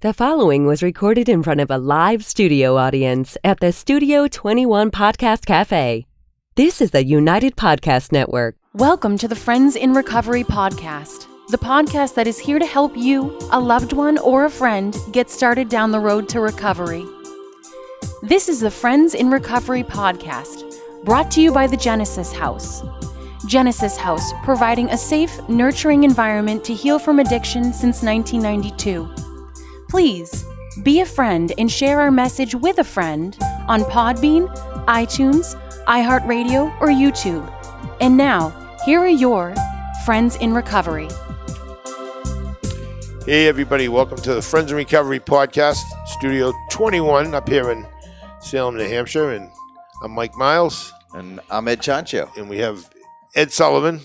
The following was recorded in front of a live studio audience at the Studio 21 Podcast Café. This is the United Podcast Network. Welcome to the Friends in Recovery podcast, the podcast that is here to help you, a loved one, or a friend get started down the road to recovery. This is the Friends in Recovery podcast, brought to you by the Genesis House. Genesis House, providing a safe, nurturing environment to heal from addiction since 1992. Please be a friend and share our message with a friend on Podbean, iTunes, iHeartRadio, or YouTube. And now, here are your Friends in Recovery. Hey everybody, welcome to the Friends in Recovery podcast, Studio 21 up here in Salem, New Hampshire. And I'm Mike Miles. And I'm Ed Chionchio. And we have Ed Sullivan,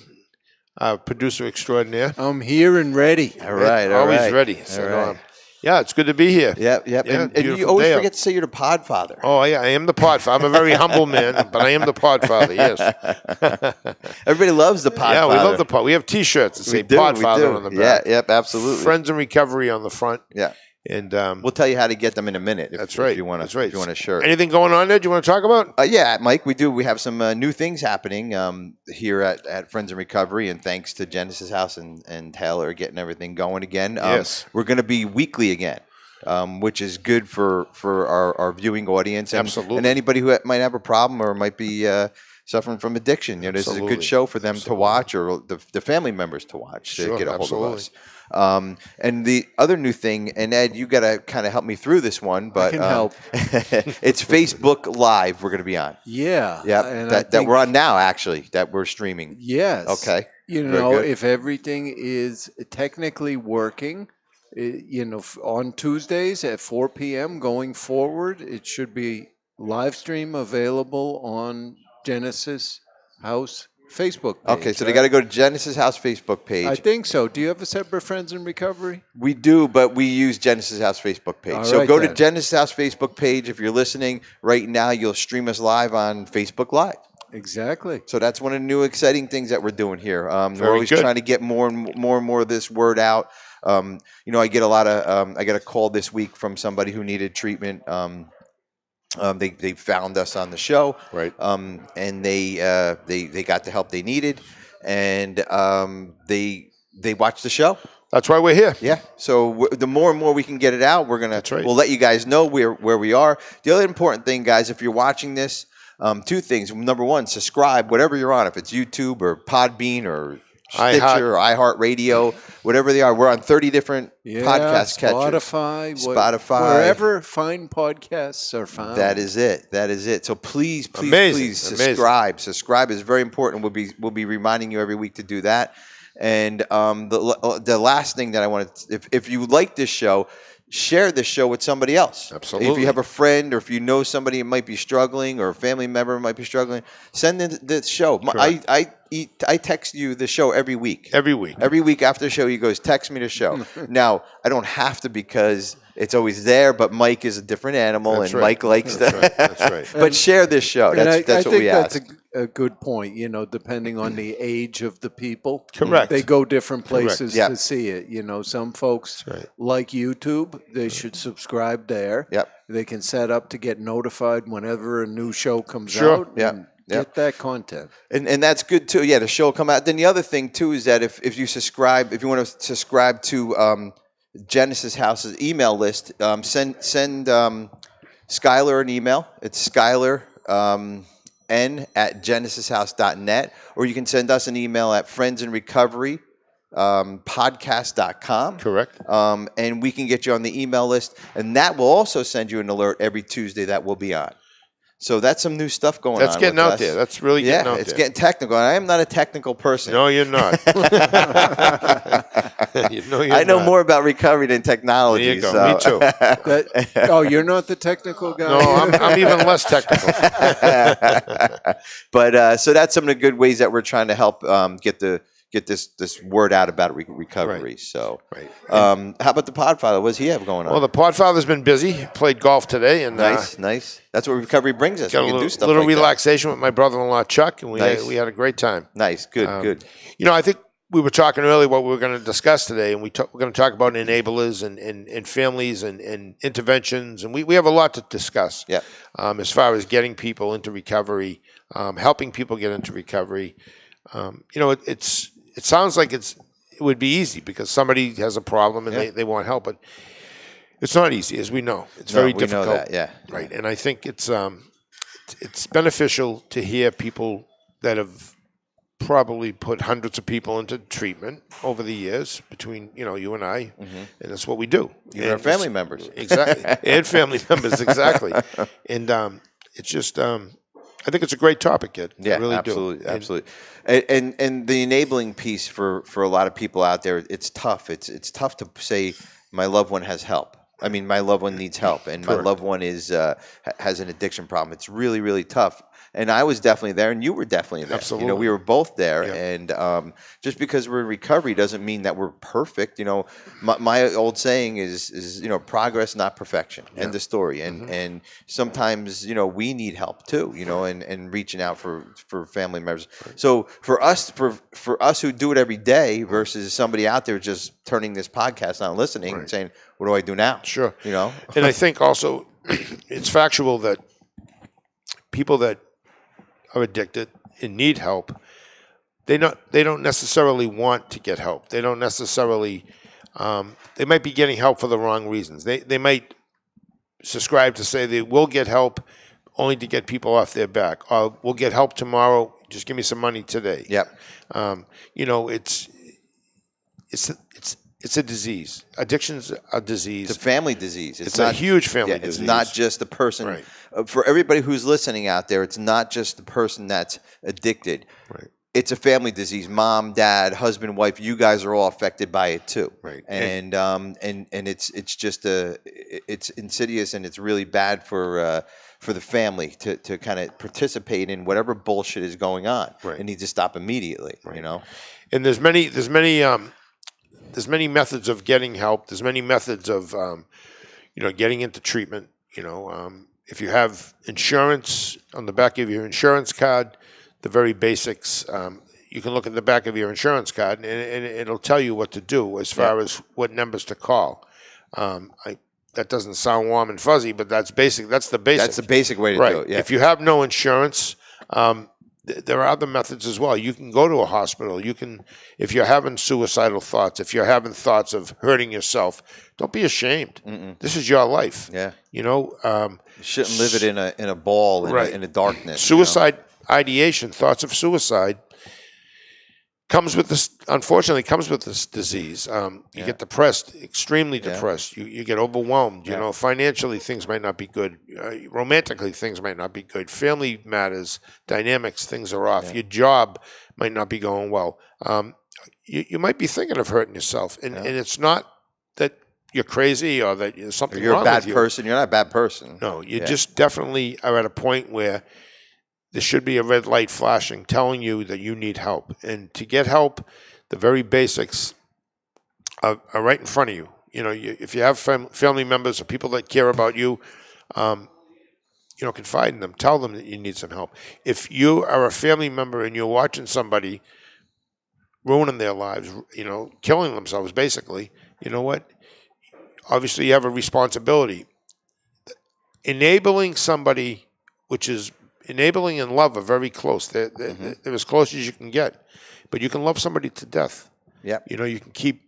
our producer extraordinaire. I'm here and ready. All right, always ready. So, yeah, it's good to be here. Yep. Yeah, and you always forget to say you're the podfather. Oh, yeah, I am the podfather. I'm a very humble man, but I am the podfather, yes. Everybody loves the podfather. Yeah, we love the pod. We have T-shirts that say podfather on the back. Yeah, yep, absolutely. Friends in Recovery on the front. Yeah. And we'll tell you how to get them in a minute. That's right. If you want a shirt. Anything going on, Ed? You want to talk about? Yeah, Mike, we do. We have some new things happening here at Friends in Recovery, and thanks to Genesis House and Taylor getting everything going again. Yes. We're going to be weekly again, which is good for our viewing audience. Absolutely. And anybody who might have a problem or might be suffering from addiction. You know, this is a good show for them to watch, or the family members to watch, to get a hold of us. And the other new thing, and Ed, you got to kind of help me through this one, but I can help. It's Facebook Live we're going to be on. Yeah. Yeah, that we're on now, actually, that we're streaming. Yes. Okay. You know, if everything is technically working, on Tuesdays at 4 p.m. going forward, it should be live stream available on Genesis House Facebook page. Okay, so they got to go to Genesis House Facebook page. I think so. Do you have a separate Friends in Recovery? We do, but we use Genesis House Facebook page. So go to Genesis House Facebook page. If you're listening right now, you'll stream us live on Facebook Live. Exactly. So that's one of the new exciting things that we're doing here. We're always trying to get more and more of this word out. I get a lot of I got a call this week from somebody who needed treatment. They found us on the show, right? And they got the help they needed, and they watched the show. That's why we're here. Yeah. So the more and more we can get it out, we'll let you guys know where we are. The other important thing, guys, if you're watching this, two things. Number one, subscribe, whatever you're on, if it's YouTube or Podbean or Stitcher or iHeartRadio, whatever they are. We're on 30 different podcast catchers. Spotify. Wherever fine podcasts are found. That is it. So please subscribe. Subscribe is very important. We'll be reminding you every week to do that. And the last thing that I want to, if you like this show, share this show with somebody else. Absolutely. If you have a friend, or if you know somebody who might be struggling, or a family member might be struggling, send them this show. I text you the show every week. Every week after the show, he goes, text me the show. Now, I don't have to because it's always there, but Mike is a different animal, Mike likes that. That's right. But share this show. That's what we ask. That's a good point. Depending on the age of the people. Correct. They go different places to see it. Some folks like YouTube. They should subscribe there. Yep. They can set up to get notified whenever a new show comes out. Get that content. And that's good too. Yeah, the show will come out. Then the other thing too is that if you want to subscribe to Genesis House's email list, send Skylar an email. It's Skylar n@genesishouse.net, or you can send us an email at friendsinrecovery podcast.com. Correct. And we can get you on the email list, and that will also send you an alert every Tuesday that we'll be on. So that's some new stuff going on. That's getting out there. That's really getting out there. It's getting technical. I am not a technical person. No, you're not. I know more about recovery than technology. There you go. So. Me too. You're not the technical guy? No, I'm even less technical. But so that's some of the good ways that we're trying to help get this word out about recovery. Right. So, how about the Podfather? What does he have going on? Well, the Podfather's been busy. He played golf today, and nice. That's what recovery brings us. Got we can do stuff little like relaxation with my brother-in-law Chuck, and we had a great time. Nice, good. I think we were talking earlier what we were going to discuss today, and we're going to talk about enablers and families and interventions, and we have a lot to discuss. Yeah. As far as getting people into recovery, helping people get into recovery. It sounds like it would be easy because somebody has a problem and they want help, but it's not easy, as we know. It's very difficult. We know that, yeah. Right, and I think it's beneficial to hear people that have probably put hundreds of people into treatment over the years between you and I, and that's what we do. Even our family members, exactly, and family members, exactly. And it's just, I think it's a great topic, kid. Yeah, I really absolutely, do. Absolutely. And the enabling piece for a lot of people out there, it's tough. It's tough to say my loved one has help. I mean, my loved one needs help, and Correct. my loved one has an addiction problem. It's really, really tough. And I was definitely there, and you were definitely there. Absolutely. We were both there, Yeah. and just because we're in recovery doesn't mean that we're perfect. My old saying is progress, not perfection. Yeah. End of story. And sometimes we need help too. And reaching out for family members. Right. So for us who do it every day versus somebody out there just turning this podcast on, listening, and saying, "What do I do now?" Sure. And I think also it's factual that people that are addicted and need help, they don't necessarily want to get help. They don't necessarily. They might be getting help for the wrong reasons. They might subscribe to say they will get help only to get people off their back, or we'll get help tomorrow. Just give me some money today. Yep. It's a disease. Addiction's a disease. It's a family disease. It's a huge family disease. It's not just the person. Right. For everybody who's listening out there, it's not just the person that's addicted. Right. It's a family disease. Mom, dad, husband, wife, you guys are all affected by it too. Right. And it's just it's insidious, and it's really bad for the family to kind of participate in whatever bullshit is going on. Right. It needs to stop immediately. Right. And there's many methods of getting help. There's many methods of getting into treatment. If you have insurance on the back of your insurance card, the very basics. You can look at the back of your insurance card, and it'll tell you what to do as far as what numbers to call. That doesn't sound warm and fuzzy, but that's basic. That's the basic. That's the basic way to do it. Yeah. If you have no insurance, there are other methods as well. You can go to a hospital. If you're having suicidal thoughts, if you're having thoughts of hurting yourself, don't be ashamed. This is your life. Yeah. You shouldn't live it in a ball in a darkness. Suicide ideation, thoughts of suicide, unfortunately comes with this disease. You get depressed, extremely depressed. You get overwhelmed. Financially things might not be good. Romantically things might not be good. Family matters, dynamics, things are off. Your job might not be going well. You might be thinking of hurting yourself, and it's not that you're crazy or that there's something you're wrong a bad with you. person. You're not a bad person. No, you just definitely are at a point where there should be a red light flashing telling you that you need help. And to get help, the very basics are right in front of you. If you have family members or people that care about you, confide in them. Tell them that you need some help. If you are a family member and you're watching somebody ruining their lives, killing themselves, basically, you know what? Obviously, you have a responsibility. Enabling somebody, which is enabling and love, are very close. They're as close as you can get. But you can love somebody to death. Yeah. You can keep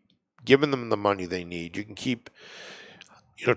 giving them the money they need. You can keep,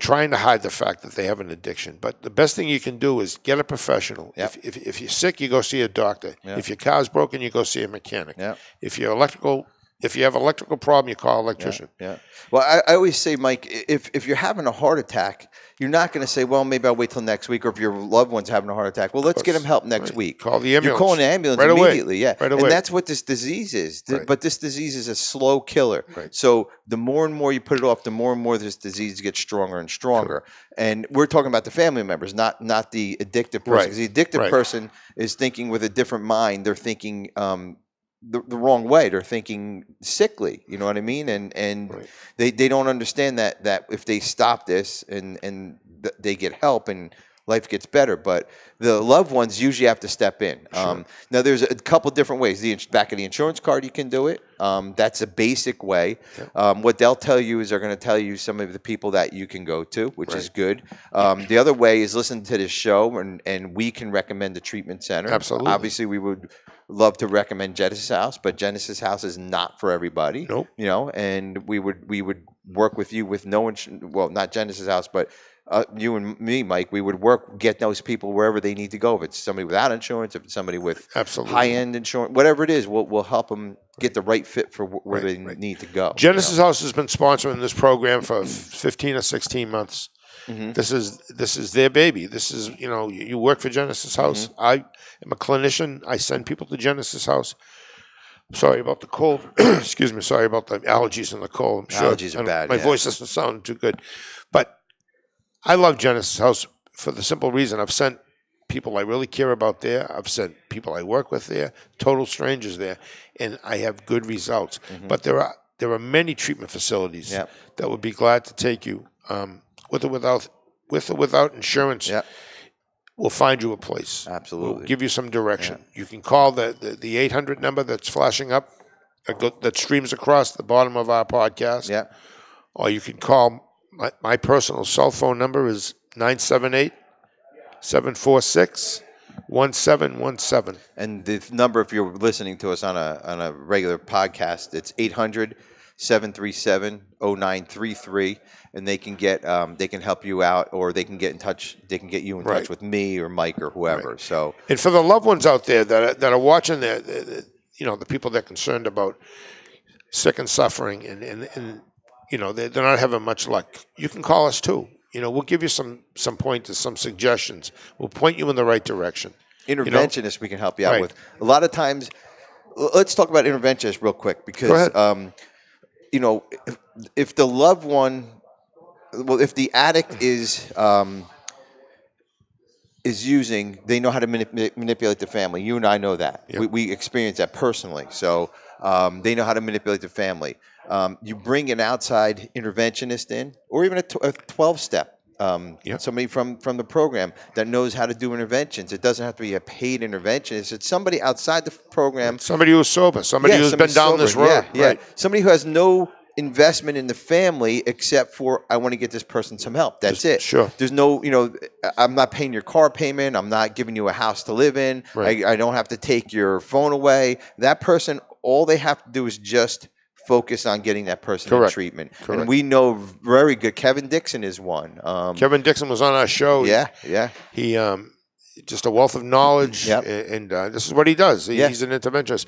trying to hide the fact that they have an addiction. But the best thing you can do is get a professional. Yep. If you're sick, you go see a doctor. Yep. If your car's broken, you go see a mechanic. Yep. If you have an electrical problem, you call an electrician. Yeah. Well, I always say, Mike, if you're having a heart attack, you're not going to say, well, maybe I'll wait till next week. Or if your loved one's having a heart attack, well, let's get him help next week. Call the ambulance. You're calling the ambulance right immediately. Away. Yeah. Right away. And that's what this disease is. Right. But this disease is a slow killer. Right. So the more and more you put it off, the more and more this disease gets stronger and stronger. Sure. And we're talking about the family members, not the addictive person. Right. Because the addictive person is thinking with a different mind. They're thinking the wrong way. They're thinking sickly. You know what I mean? And they don't understand that if they stop this and they get help and life gets better. But the loved ones usually have to step in. Sure. Now, there's a couple different ways. The back of the insurance card, you can do it. That's a basic way. What they'll tell you is they're going to tell you some of the people that you can go to, which is good. The other way is listen to this show, and we can recommend the treatment center. Absolutely. Obviously, we would love to recommend Genesis House, but Genesis House is not for everybody. Nope. You know, and we would work with you with no insurance. Well, not Genesis House, but you and me, Mike, we would get those people wherever they need to go. If it's somebody without insurance, if it's somebody with high-end insurance, whatever it is, we'll help them get the right fit for where they need to go. Genesis House has been sponsoring this program for 15 or 16 months. Mm-hmm. This is their baby. This is, you work for Genesis House. Mm-hmm. I am a clinician. I send people to Genesis House. Sorry about the cold. Excuse me. Sorry about the allergies and the cold. I'm sure allergies are bad. My voice doesn't sound too good, but I love Genesis House for the simple reason I've sent people I really care about there. I've sent people I work with there, total strangers there, and I have good results. Mm-hmm. But there are many treatment facilities that would be glad to take you, with or without insurance. Yep. We'll find you a place. Absolutely. We'll give you some direction. Yeah. You can call the 800 number that's flashing up, that streams across the bottom of our podcast. Yeah. Or you can call my personal cell phone number is 978-746-1717. And the number, if you're listening to us on a regular podcast, it's 800-737-0933, and they can help you out, or they can get in touch. They can get you in touch with me or Mike or whoever. Right. So, and for the loved ones out there that are watching, the people that are concerned about sick and suffering, and they're not having much luck. You can call us too. We'll give you some pointers, some suggestions. We'll point you in the right direction. Interventionists we can help you out with. A lot of times, let's talk about interventionists real quick, because if the loved one, if the addict is using, they know how to manipulate the family. You and I know that. Yep. We experience that personally. So they know how to manipulate the family. You bring an outside interventionist in, or even a 12-step, somebody from the program that knows how to do interventions. It doesn't have to be a paid interventionist. It's somebody outside the program. Somebody who's sober. Somebody who's been down this road. Yeah. Right. Somebody who has no investment in the family except for, I want to get this person some help. That's it. Sure. There's no, I'm not paying your car payment. I'm not giving you a house to live in. Right. I don't have to take your phone away. That person, all they have to do is just focus on getting that person in treatment. Correct. And we know very good. Kevin Dixon is one. Kevin Dixon was on our show. Yeah. He just a wealth of knowledge, yep. and this is what he does. He's an interventionist.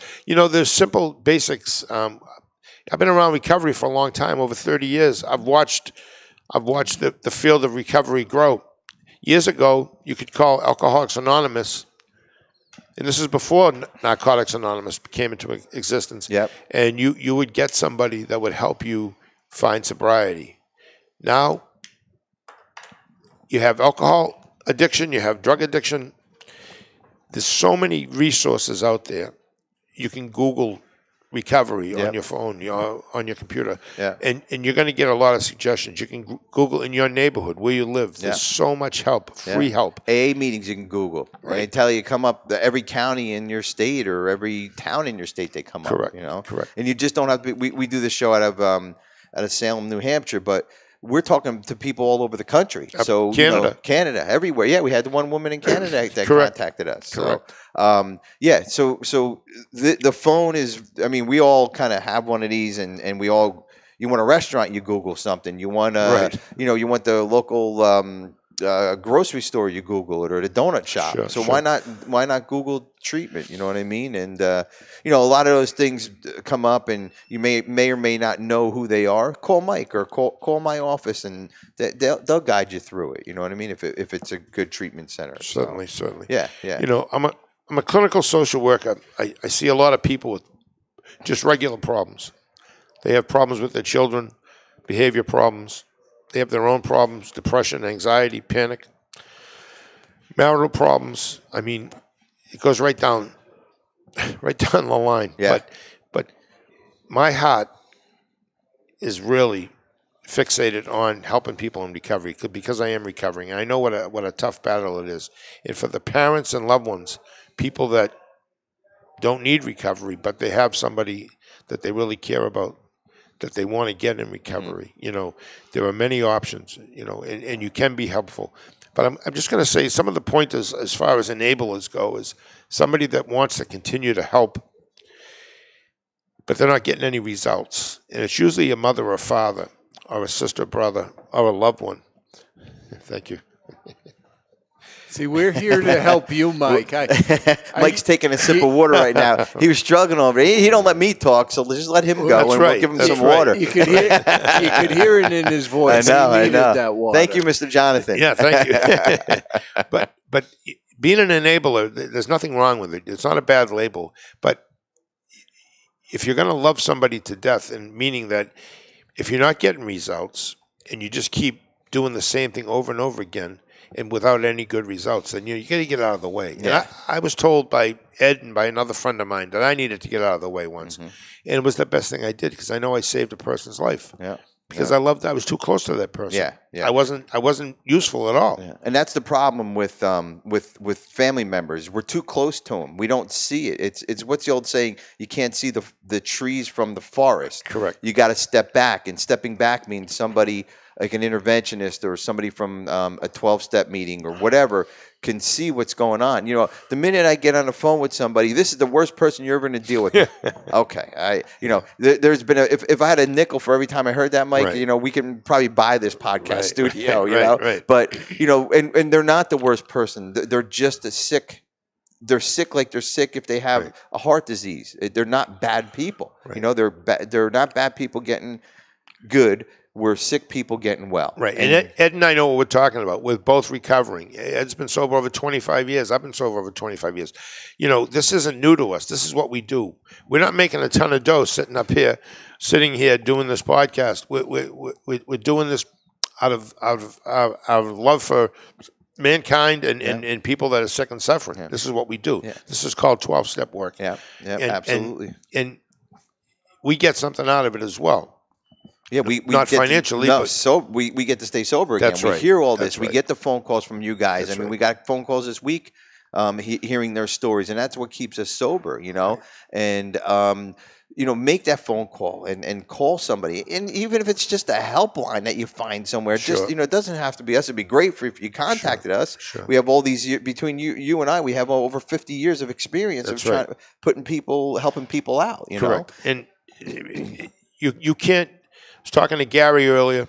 There's simple basics. I've been around recovery for a long time, over 30 years. I've watched the field of recovery grow. Years ago, you could call Alcoholics Anonymous, and this is before Narcotics Anonymous came into existence. Yep. And you would get somebody that would help you find sobriety. Now, you have alcohol addiction, you have drug addiction. There's so many resources out there. You can Google recovery on your phone, on your computer, and you're going to get a lot of suggestions. You can Google in your neighborhood where you live. There's so much help, free help. AA meetings you can Google. Right. They tell you come up every county in your state or every town in your state. They come up. Correct. And you just don't have to. We do this show out of Salem, New Hampshire, but we're talking to people all over the country. So Canada, everywhere. Yeah, we had the one woman in Canada that contacted us. Correct. So the phone is. I mean, we all kind of have one of these, and we all. You want a restaurant, you Google something. You want you want the local grocery store, you Google it, or the donut shop. Sure, why not Google treatment? You know what I mean? And a lot of those things come up, and you may or may not know who they are. Call Mike or call my office, and they'll guide you through it. You know what I mean? If it's a good treatment center. Certainly. Yeah. I'm a clinical social worker. I see a lot of people with just regular problems. They have problems with their children, behavior problems. They have their own problems, depression, anxiety, panic, marital problems. I mean, it goes right down the line. Yeah. But my heart is really fixated on helping people in recovery because I am recovering. And I know what a tough battle it is. And for the parents and loved ones, people that don't need recovery, but they have somebody that they really care about, that they want to get in recovery. There are many options, and you can be helpful. But I'm just going to say some of the pointers as far as enablers go is somebody that wants to continue to help, but they're not getting any results. And it's usually a mother or father or a sister, brother, or a loved one. Thank you. See, we're here to help you, Mike. Mike's taking a sip of water right now. He was struggling over it. He don't let me talk, so just let him go, and we'll give him some water. You could hear it in his voice. I know. That water. Thank you, Mr. Jonathan. Yeah, thank you. But being an enabler, there's nothing wrong with it. It's not a bad label. But if you're going to love somebody to death, and meaning that if you're not getting results and you just keep doing the same thing over and over again and without any good results, then you got to get out of the way. Yeah. And I was told by Ed and by another friend of mine that I needed to get out of the way once. And it was the best thing I did because I know I saved a person's life. Yeah. Because I was too close to that person. Yeah. I wasn't useful at all. Yeah. And that's the problem with family members. We're too close to them. We don't see it. It's what's the old saying? You can't see the trees from the forest. Correct. You got to step back, and stepping back means somebody like an interventionist or somebody from a 12-step meeting or whatever can see what's going on. The minute I get on the phone with somebody, this is the worst person you're ever going to deal with. Okay. There's been if I had a nickel for every time I heard that, Mike, we can probably buy this podcast studio, Right. But, and they're not the worst person. They're just they're sick like they're sick if they have a heart disease. They're not bad people. Right. They're not bad people getting good. We're sick people getting well. Right. And Ed and I know what we're talking about. We're both recovering. Ed's been sober over 25 years. I've been sober over 25 years. This isn't new to us. This is what we do. We're not making a ton of dough sitting here doing this podcast. We're doing this out of love for mankind and people that are sick and suffering. Yeah. This is what we do. Yeah. This is called 12-step work. Yeah, absolutely. And we get something out of it as well. Yeah, we not get financially, we get to stay sober again. That's right. We hear all this. We get the phone calls from you guys. That's we got phone calls this week, hearing their stories, and that's what keeps us sober. And make that phone call and call somebody, and even if it's just a helpline that you find somewhere, just it doesn't have to be us. It'd be great if you contacted us. Sure. We have all these years between you and I. We have over 50 years of experience of helping people out. Correct. And you can't. I was talking to Gary earlier,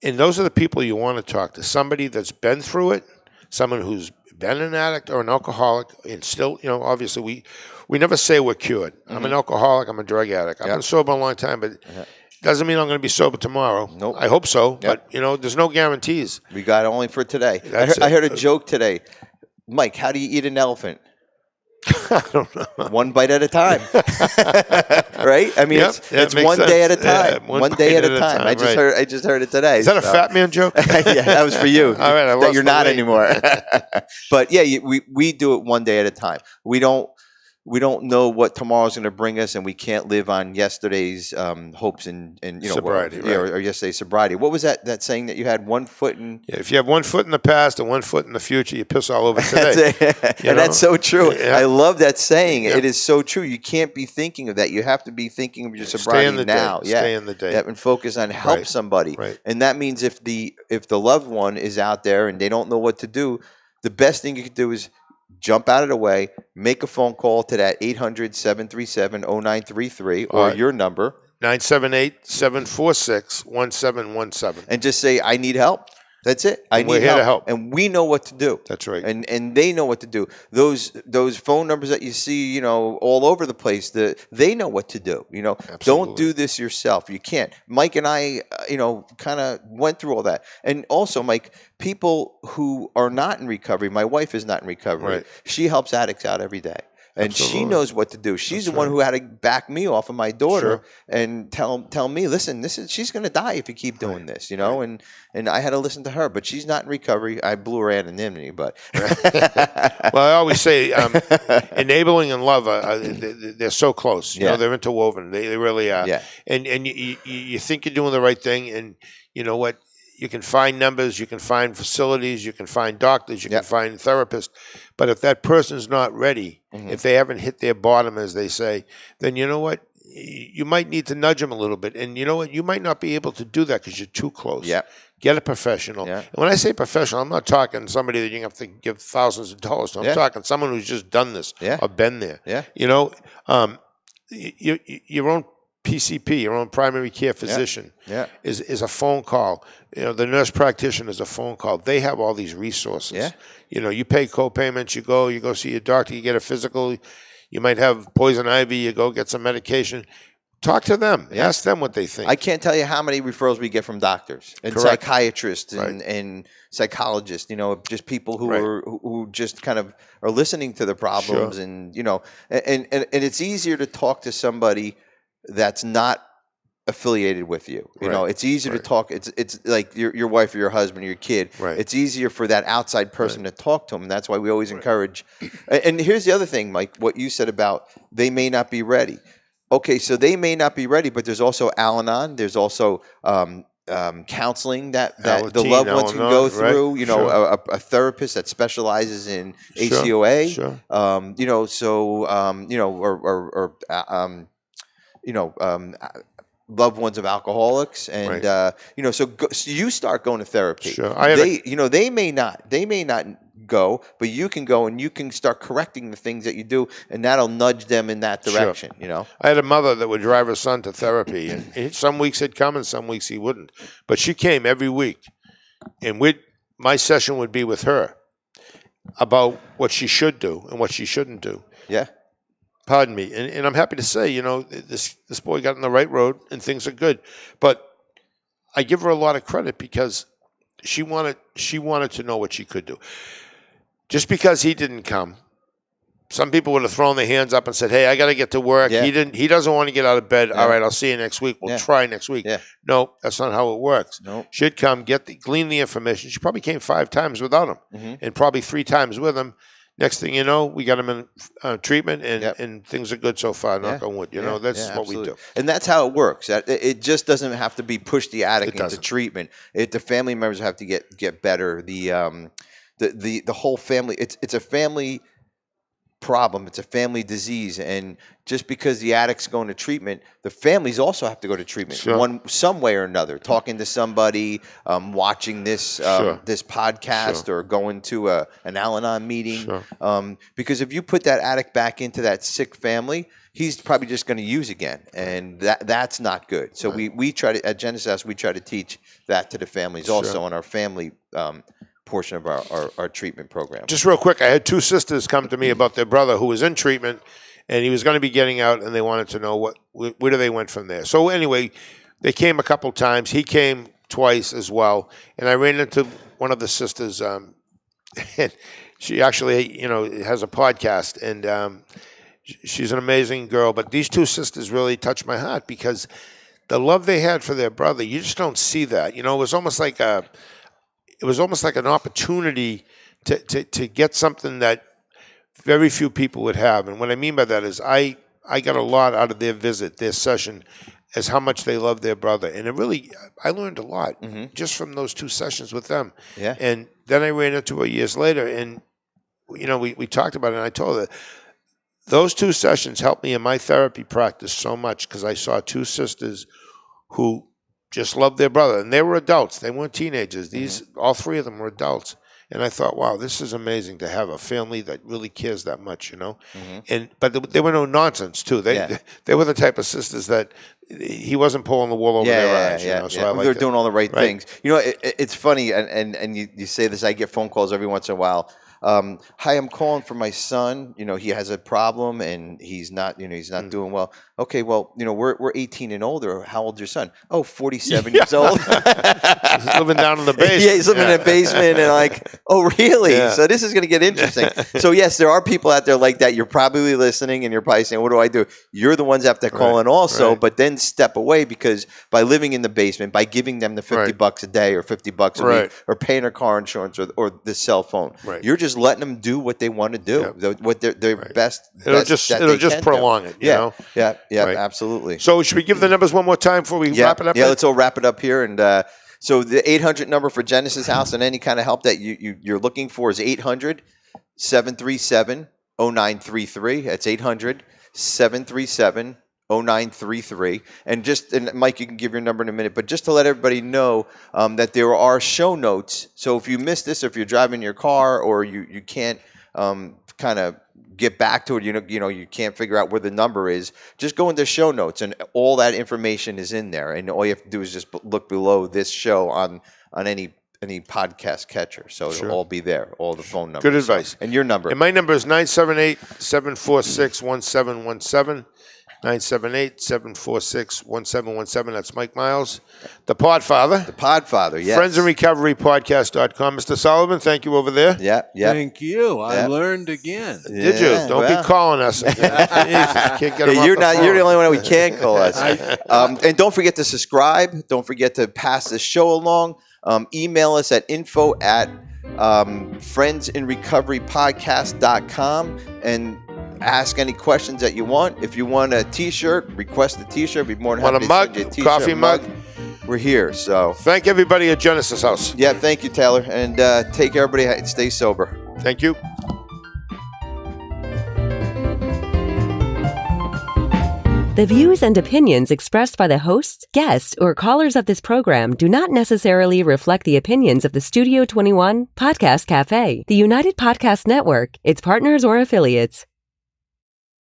and those are the people you want to talk to. Somebody that's been through it, someone who's been an addict or an alcoholic, and still, obviously we never say we're cured. Mm-hmm. I'm an alcoholic. I'm a drug addict. I've been sober a long time, but doesn't mean I'm going to be sober tomorrow. Nope. I hope so, but there's no guarantees. We got only for today. I heard a joke today. Mike, how do you eat an elephant? I don't know. One bite at a time. Right? I mean, it's one day at a time. One day at a time. I just heard it today. Is that a fat man joke? Yeah, that was for you. All right, that you're not anymore. But yeah, we do it one day at a time. We don't know what tomorrow's going to bring us, and we can't live on yesterday's hopes and sobriety, or yesterday's sobriety. What was that saying that you had? 1 foot in? Yeah, if you have 1 foot in the past and 1 foot in the future, you piss all over today. That's so true. Yeah. I love that saying. Yeah. It is so true. You can't be thinking of that. You have to be thinking of your sobriety now. Stay in the day. And focus on help somebody. Right. And that means if the loved one is out there and they don't know what to do, the best thing you can do is jump out of the way, make a phone call to that 800-737-0933 or your number. 978-746-1717. And just say, I need help. That's it. We're here to help. And we know what to do. That's right. And they know what to do. Those phone numbers that you see, all over the place, they know what to do. Absolutely. Don't do this yourself. You can't. Mike and I, kind of went through all that. And also, Mike, people who are not in recovery, my wife is not in recovery. Right. She helps addicts out every day. And she knows what to do. She's the one who had to back me off of my daughter and tell me, listen, she's going to die if you keep doing this, you know. And I had to listen to her, but she's not in recovery. I blew her anonymity, but well, I always say enabling and love they're so close. You know, they're interwoven. They really are. Yeah. And you think you're doing the right thing, and you know what? You can find numbers, you can find facilities, you can find doctors, you can find therapists. But if that person's not ready, if they haven't hit their bottom, as they say, then you know what? You might need to nudge them a little bit. And you know what? You might not be able to do that because you're too close. Yeah. Get a professional. Yeah. And when I say professional, I'm not talking somebody that you have to give thousands of dollars to. I'm talking someone who's just done this or been there. Yeah. You know, your own PCP, your own primary care physician, is a phone call. You know, the nurse practitioner is a phone call. They have all these resources. Yeah. You know, you pay co-payments, you go see your doctor, you get a physical, you might have poison ivy, you go get some medication. Talk to them. Ask them what they think. I can't tell you how many referrals we get from doctors and psychiatrists and psychologists, you know, just people who just kind of are listening to the problems and, you know, and it's easier to talk to somebody that's not affiliated with you. You know, it's easier to talk. It's like your wife or your husband or your kid. It's easier for that outside person to talk to them. And that's why we always encourage. And here's the other thing, Mike, what you said about they may not be ready. Okay, so they may not be ready, but there's also Al-Anon. There's also counseling that the loved ones can go through. You know, a therapist that specializes in ACOA. You know, so you know, or loved ones of alcoholics, and you know, so you start going to therapy. They may not go, but you can go and you can start correcting the things that you do, and that'll nudge them in that direction. You know, I had a mother that would drive her son to therapy, and some weeks he'd come and some weeks he wouldn't, but she came every week, and my session would be with her about what she should do and what she shouldn't do. Yeah. Pardon me. And I'm happy to say, you know, this boy got on the right road and things are good. But I give her a lot of credit because she wanted to know what she could do. Just because he didn't come, some people would have thrown their hands up and said, hey, I got to get to work. Yeah. He doesn't want to get out of bed. All right, I'll see you next week. We'll try next week. Yeah. No, that's not how it works. Nope. She'd come, glean the information. She probably came 5 times without him and probably 3 times with him. Next thing you know, we got him in treatment, and things are good so far. Knock on wood. You know, that's what we do. And that's how it works. It just doesn't have to be push the addict into treatment. The family members have to get better. The whole family. It's a family problem. It's a family disease, and just because the addict's going to treatment, the families also have to go to treatment some way or another. Talking to somebody, watching this this podcast, or going to an Al-Anon meeting. Because if you put that addict back into that sick family, he's probably just going to use again, and that's not good. So we try to, at Genesis, we try to teach that to the families also on our family portion of our treatment program. Just real quick, I had 2 sisters come to me about their brother who was in treatment, and he was going to be getting out, and they wanted to know where they went from there. So anyway, they came a couple times. He came twice as well, and I ran into one of the sisters, and she actually, you know, has a podcast, and she's an amazing girl. But these 2 sisters really touched my heart because the love they had for their brother, you just don't see that. You know, it was almost like an opportunity to get something that very few people would have. And what I mean by that is I got a lot out of their session, as how much they love their brother. And I learned a lot just from those 2 sessions with them. Yeah. And then I ran into her years later, and, you know, we talked about it, and I told her, those 2 sessions helped me in my therapy practice so much because I saw 2 sisters who just loved their brother, and they were adults. They weren't teenagers. All 3 of them were adults, and I thought, wow, this is amazing to have a family that really cares that much, you know. But they were no nonsense too. They were the type of sisters that he wasn't pulling the wool over their eyes. You know? So they were doing all the right things. You know, it's funny, and you say this. I get phone calls every once in a while. Hi, I'm calling for my son. He has a problem and he's not doing well. Okay, well, we're 18 and older. How old's your son? Oh, 47 years old. He's living down in the basement. Yeah, he's living in a basement, and like, oh, really? Yeah. So this is going to get interesting. So yes, there are people out there like that. You're probably listening, and you're probably saying, "What do I do?" You're the ones that have to call in also, but then step away, because by living in the basement, by giving them the $50 a day or $50 a week, or paying their car insurance or the cell phone, you're just letting them do what they want to do, what their best. It'll just prolong it. You know? Yeah, absolutely. So should we give the numbers one more time before we wrap it up? Yeah, let's all wrap it up here. And so the 800 number for Genesis House and any kind of help that you're looking for is 800-737-0933. That's 800-737-0933. And Mike, you can give your number in a minute, but just to let everybody know that there are show notes. So if you missed this, or if you're driving your car, or you can't kind of get back to it, you can't figure out where the number is, just go into show notes, and all that information is in there. And all you have to do is just look below this show on any podcast catcher. So it'll all be there, all the phone numbers. Good advice. And your number. And my number is 978-746-1717. 978-746-1717. That's Mike Miles. The Podfather. The Podfather, yes. Friendsinrecoverypodcast.com. Mr. Sullivan, thank you over there. Yeah. Thank you. I learned again. Did you? Don't be calling us. Can't get you're the only one we can call us. And don't forget to subscribe. Don't forget to pass this show along. Email us at friendsinrecoverypodcast.com and ask any questions that you want. If you want a T-shirt, request a T-shirt. Be more than happy to send you a T-shirt, coffee mug. We're here. So thank everybody at Genesis House. Yeah, thank you, Taylor, and take care, everybody. Stay sober. Thank you. The views and opinions expressed by the hosts, guests, or callers of this program do not necessarily reflect the opinions of the Studio 21 Podcast Café, the United Podcast Network, its partners, or affiliates.